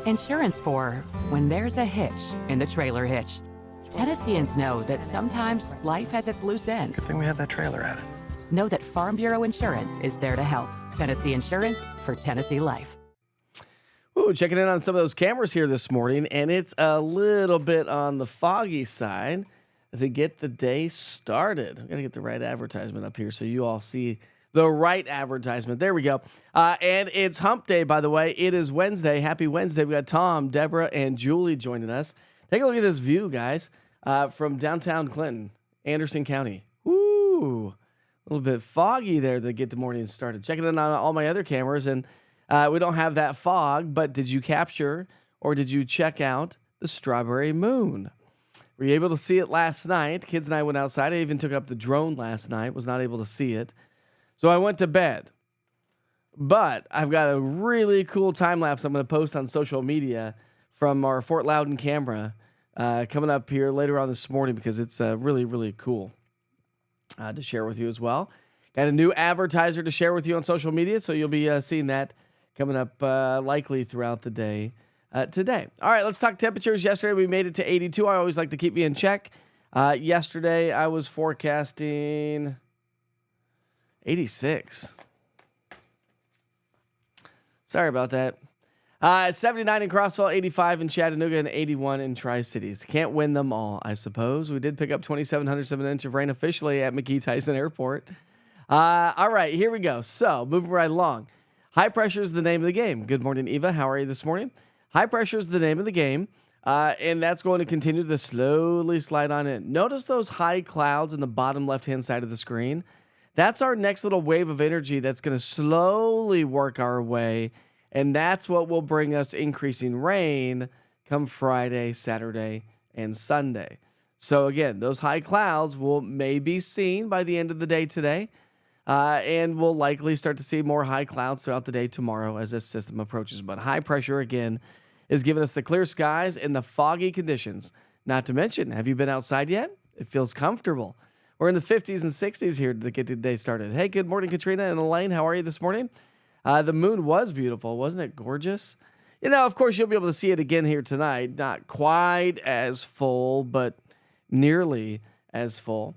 Insurance for when there's a hitch in the trailer hitch. Tennesseans know that sometimes life has its loose ends. Good thing we had that trailer added. Know that Farm Bureau Insurance is there to help. Tennessee Insurance for Tennessee Life. Ooh, checking in on some of those cameras here this morning, and it's a little bit on the foggy side to get the day started. I'm going to get the right advertisement up here so you all see the right advertisement. There we go. And it's hump day, by the way. It is Wednesday. Happy Wednesday. We got Tom, Deborah, and Julie joining us. Take a look at this view, guys, from downtown Clinton, Anderson County. Ooh, a little bit foggy there to get the morning started. Checking in on all my other cameras, and we don't have that fog, but did you capture or did you check out the strawberry moon? Were you able to see it last night? Kids and I went outside. I even took up the drone last night, was not able to see it. So I went to bed, but I've got a really cool time lapse I'm going to post on social media from our Fort Loudon camera coming up here later on this morning because it's really, really cool to share with you as well. Got a new advertiser to share with you on social media, so you'll be seeing that coming up likely throughout the day today. All right, let's talk temperatures. Yesterday we made it to 82. I always like to keep you in check. Yesterday I was forecasting 86. Sorry about that. 79 in Crossville, 85 in Chattanooga, and 81 in Tri-Cities. Can't win them all, I suppose. We did pick up 2,707 inches of rain officially at McGee-Tyson Airport. All right, here we go. So, moving right along. High pressure is the name of the game. Good morning, Eva. How are you this morning? High pressure is the name of the game, and that's going to continue to slowly slide on in. Notice those high clouds in the bottom left-hand side of the screen. That's our next little wave of energy that's going to slowly work our way, and that's what will bring us increasing rain come Friday, Saturday, and Sunday. So again, those high clouds may be seen by the end of the day today, and we'll likely start to see more high clouds throughout the day tomorrow as this system approaches. But high pressure, again, is giving us the clear skies and the foggy conditions. Not to mention, have you been outside yet? It feels comfortable. We're in the 50s and 60s here to get the day started. Hey, good morning, Katrina and Elaine. How are you this morning? The moon was beautiful. Wasn't it gorgeous? You know, of course, you'll be able to see it again here tonight. Not quite as full, but nearly as full.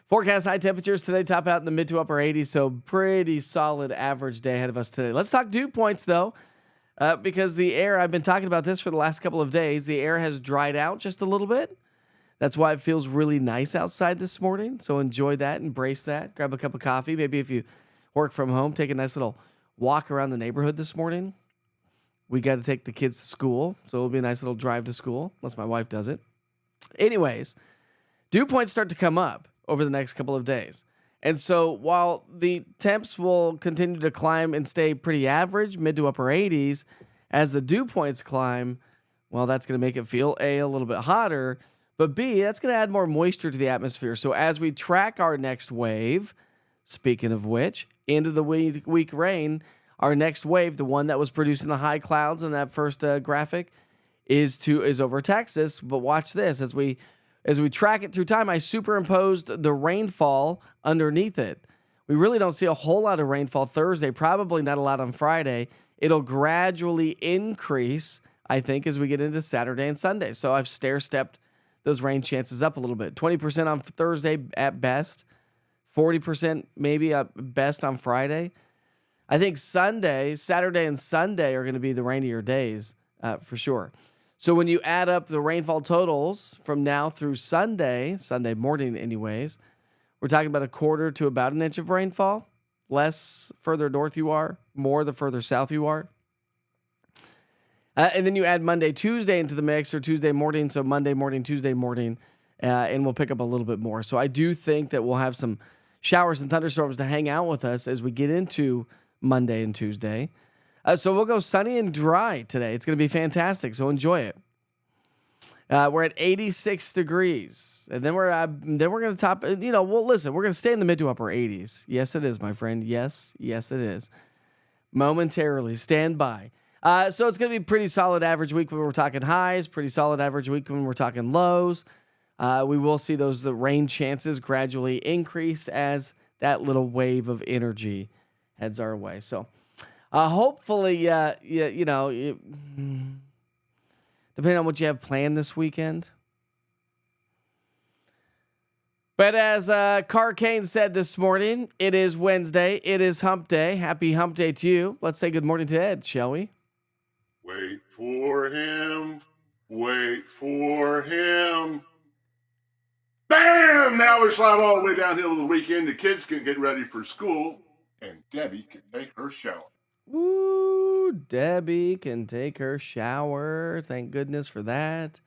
Forecast high temperatures today top out in the mid to upper 80s, so pretty solid average day ahead of us today. Let's talk dew points, though, because the air, I've been talking about this for the last couple of days, the air has dried out just a little bit. That's why it feels really nice outside this morning. So enjoy that, embrace that. Grab a cup of coffee. Maybe if you work from home, take a nice little walk around the neighborhood this morning. We got to take the kids to school, so it'll be a nice little drive to school, unless my wife does it. Anyways, dew points start to come up over the next couple of days. And so while the temps will continue to climb and stay pretty average, mid to upper 80s, as the dew points climb, well, that's going to make it feel a little bit hotter. But B, that's going to add more moisture to the atmosphere. So as we track our next wave, speaking of which, into the week rain, our next wave, the one that was producing the high clouds in that first graphic, is over Texas. But watch this. As we track it through time, I superimposed the rainfall underneath it. We really don't see a whole lot of rainfall Thursday, probably not a lot on Friday. It'll gradually increase, I think, as we get into Saturday and Sunday. So I've stair-stepped those rain chances up a little bit. 20% on Thursday at best. 40% maybe at best on Friday. I think Saturday and Sunday are going to be the rainier days for sure. So when you add up the rainfall totals from now through Sunday morning anyways, we're talking about a quarter to about an inch of rainfall. Less further north you are, more the further south you are. And then you add Monday, Tuesday into the mix, or Tuesday morning, so Monday morning, Tuesday morning, and we'll pick up a little bit more. So I do think that we'll have some showers and thunderstorms to hang out with us as we get into Monday and Tuesday. So we'll go sunny and dry today. It's going to be fantastic, so enjoy it. We're at 86 degrees, and then we're going to top. Listen, we're going to stay in the mid to upper 80s. Yes, it is, my friend. Yes, it is. Momentarily, stand by. So it's going to be a pretty solid average week when we're talking highs, pretty solid average week when we're talking lows. We will see the rain chances gradually increase as that little wave of energy heads our way. So hopefully, depending on what you have planned this weekend. But as Car Kane said this morning, it is Wednesday. It is hump day. Happy hump day to you. Let's say good morning to Ed, shall we? Wait for him. Wait for him. Bam! Now we slide all the way downhill to the weekend. The kids can get ready for school, and Debbie can take her shower. Woo! Debbie can take her shower. Thank goodness for that.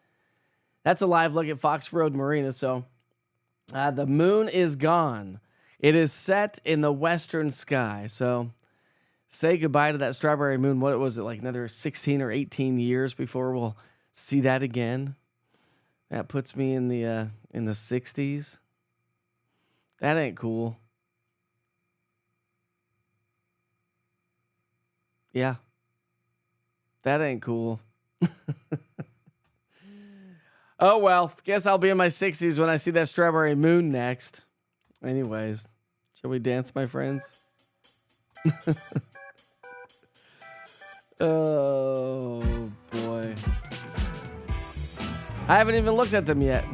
That's a live look at Fox Road Marina. So the moon is gone. It is set in the western sky. So say goodbye to that strawberry moon. What was it, like another 16 or 18 years before we'll see that again? That puts me in the 60s. That ain't cool. Yeah. That ain't cool. Oh, well, guess I'll be in my 60s when I see that strawberry moon next. Anyways, shall we dance, my friends? Oh, boy. I haven't even looked at them yet.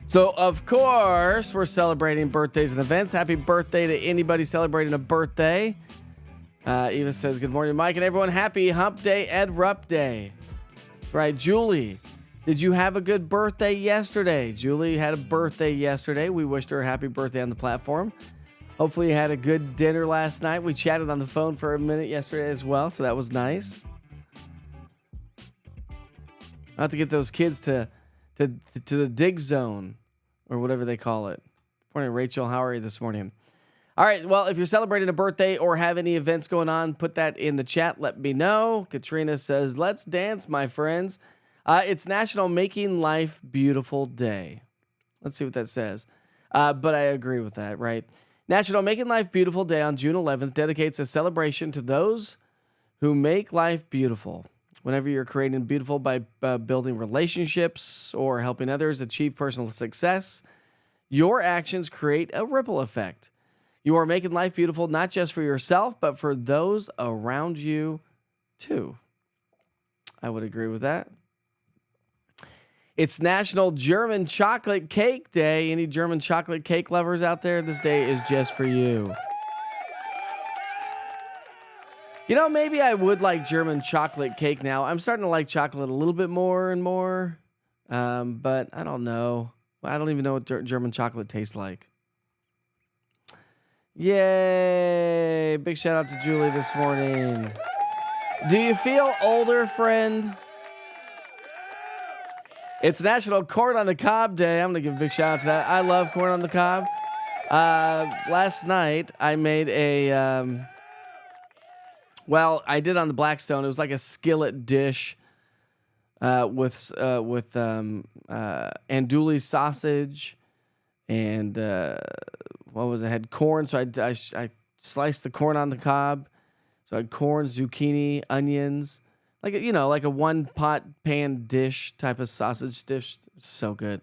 So, of course, we're celebrating birthdays and events. Happy birthday to anybody celebrating a birthday. Eva says, good morning, Mike and everyone. Happy Hump Day, Ed Rupp Day. That's right, Julie. Did you have a good birthday yesterday? Julie had a birthday yesterday. We wished her a happy birthday on the platform. Hopefully you had a good dinner last night. We chatted on the phone for a minute yesterday as well, so that was nice. I'll have to get those kids to the dig zone or whatever they call it. Good morning, Rachel. How are you this morning? All right. Well, if you're celebrating a birthday or have any events going on, put that in the chat. Let me know. Katrina says, let's dance, my friends. It's National Making Life Beautiful Day. Let's see what that says. But I agree with that, right? National Making Life Beautiful Day on June 11th dedicates a celebration to those who make life beautiful. Whenever you're creating beautiful by building relationships or helping others achieve personal success, your actions create a ripple effect. You are making life beautiful not just for yourself, but for those around you too. I would agree with that. It's National German Chocolate Cake Day. Any German chocolate cake lovers out there? This day is just for you. You know, maybe I would like German chocolate cake now. I'm starting to like chocolate a little bit more and more. But I don't know. I don't even know what German chocolate tastes like. Yay. Big shout out to Julie this morning. Do you feel older, friend? It's National Corn on the Cob Day. I'm going to give a big shout out to that. I love corn on the cob. Last night, I made a... Well, I did on the Blackstone. It was like a skillet dish with andouille sausage and what was it? I had corn, so I sliced the corn on the cob. So I had corn, zucchini, onions, like a one pot pan dish type of sausage dish. So good,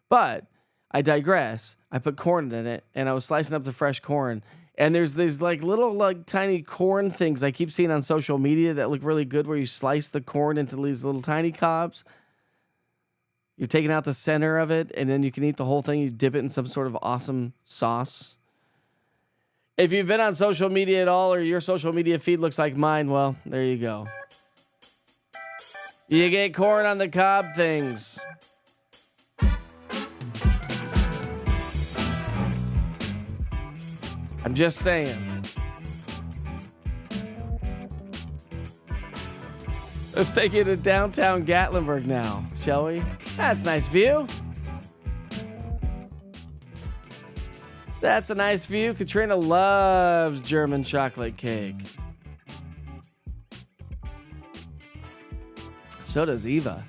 but I digress. I put corn in it, and I was slicing up the fresh corn. And there's these like little like tiny corn things I keep seeing on social media that look really good, where you slice the corn into these little tiny cobs. You're taking out the center of it, and then you can eat the whole thing. You dip it in some sort of awesome sauce. If you've been on social media at all, or your social media feed looks like mine, well, there you go. You get corn on the cob things. I'm just saying. Let's take you to downtown Gatlinburg now, shall we? That's a nice view. That's a nice view. Katrina loves German chocolate cake. So does Eva.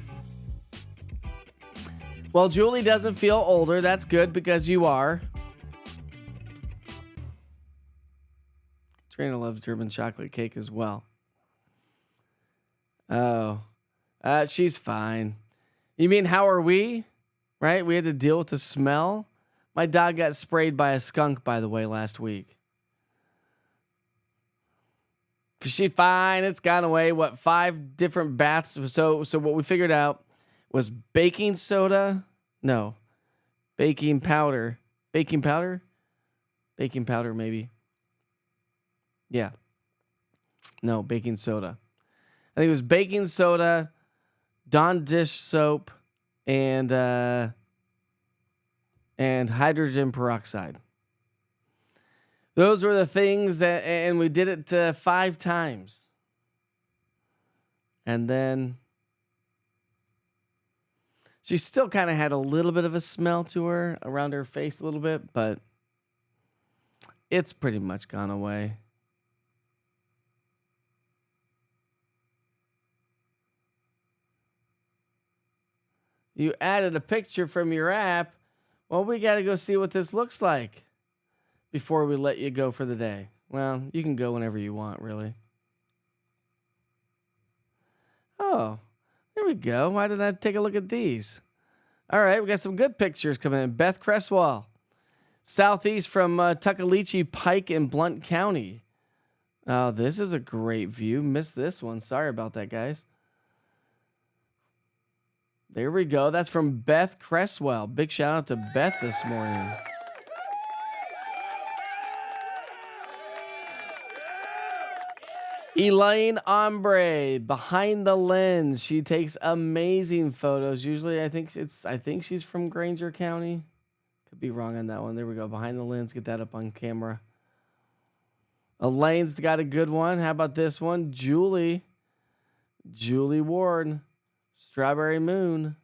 Well, Julie doesn't feel older. That's good because you are. Katrina loves German chocolate cake as well. Oh, she's fine. You mean, how are we? Right? We had to deal with the smell. My dog got sprayed by a skunk, by the way, last week. She's fine. It's gone away. What, 5 different baths? So what we figured out was baking soda. No, baking powder. Baking powder? Baking powder, maybe. Yeah. No, baking soda. I think it was baking soda, Dawn dish soap, and hydrogen peroxide. Those were the things that, and we did it 5 times. And then she still kind of had a little bit of a smell to her around her face a little bit, but it's pretty much gone away. You added a picture from your app. Well, we got to go see what this looks like before we let you go for the day. Well, you can go whenever you want, really. Oh, there we go. Why didn't I take a look at these? All right, we got some good pictures coming in. Beth Cresswell, southeast from Tuckaleechee Pike in Blount County. Oh, this is a great view. Missed this one. Sorry about that, guys. There we go. That's from Beth Cresswell. Big shout out to Beth this morning. Elaine Ombre, behind the lens. She takes amazing photos. Usually I think she's from Granger County. Could be wrong on that one. There we go. Behind the lens. Get that up on camera. Elaine's got a good one. How about this one? Julie Ward. Strawberry Moon.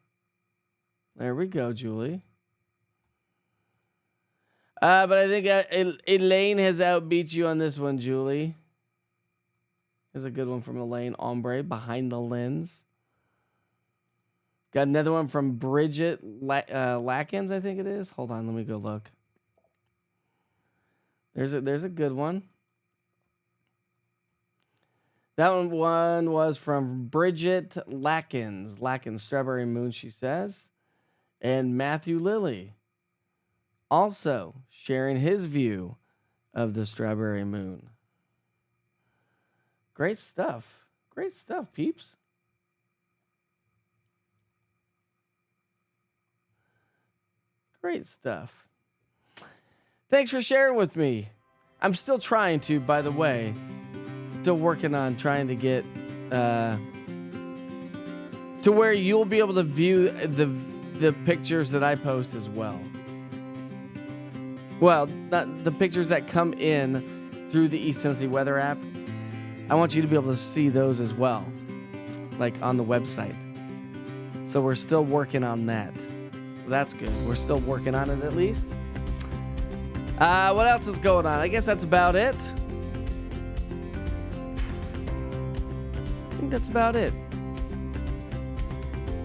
There we go, Julie. But I think Elaine has outbeat you on this one, Julie. Here's a good one from Elaine Ombre, behind the lens. Got another one from Bridget Lackins, I think it is. Hold on, let me go look. There's a good one. That one was from Bridget Lackins. Lackins, Strawberry Moon, she says. And Matthew Lilly also sharing his view of the Strawberry Moon. Great stuff. Great stuff, peeps. Great stuff. Thanks for sharing with me. I'm still trying to, by the way. Still working on trying to get to where you'll be able to view the pictures that I post as well. Well, not the pictures that come in through the East Tennessee Weather app. I want you to be able to see those as well, like on the website. So we're still working on that. So that's good. We're still working on it at least. What else is going on? I guess that's about it. I think that's about it.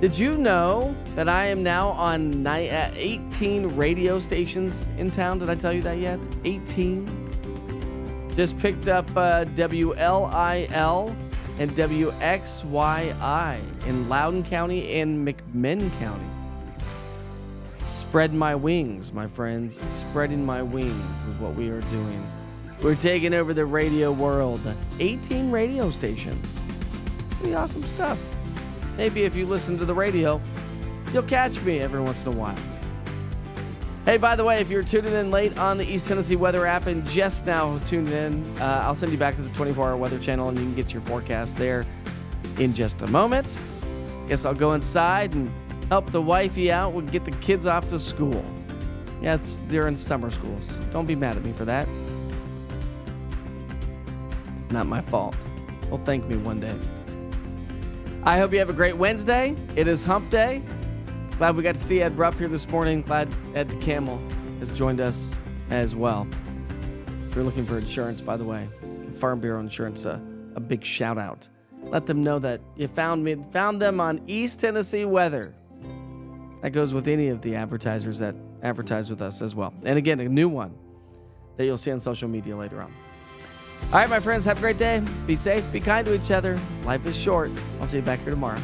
Did you know that I am now on 18 radio stations in town? Did I tell you that yet? 18. Just picked up WLIL and WXYI in Loudoun County and McMinn County. Spread my wings, my friends. Spreading my wings is what we are doing. We're taking over the radio world. 18 radio stations. Pretty awesome stuff. Maybe if you listen to the radio, you'll catch me every once in a while. Hey, by the way, if you're tuning in late on the East Tennessee Weather app and just now tuned in, I'll send you back to the 24-hour weather channel and you can get your forecast there in just a moment. Guess I'll go inside and help the wifey out. We'll get the kids off to school. Yeah, they're in summer schools. Don't be mad at me for that. It's not my fault. Well, thank me one day. I hope you have a great Wednesday. It is hump day. Glad we got to see Ed Rupp here this morning. Glad Ed the Camel has joined us as well. If you're looking for insurance, by the way, Farm Bureau Insurance, a big shout out. Let them know that you found them on East Tennessee Weather. That goes with any of the advertisers that advertise with us as well. And again, a new one that you'll see on social media later on. All right, my friends, have a great day. Be safe, be kind to each other. Life is short. I'll see you back here tomorrow.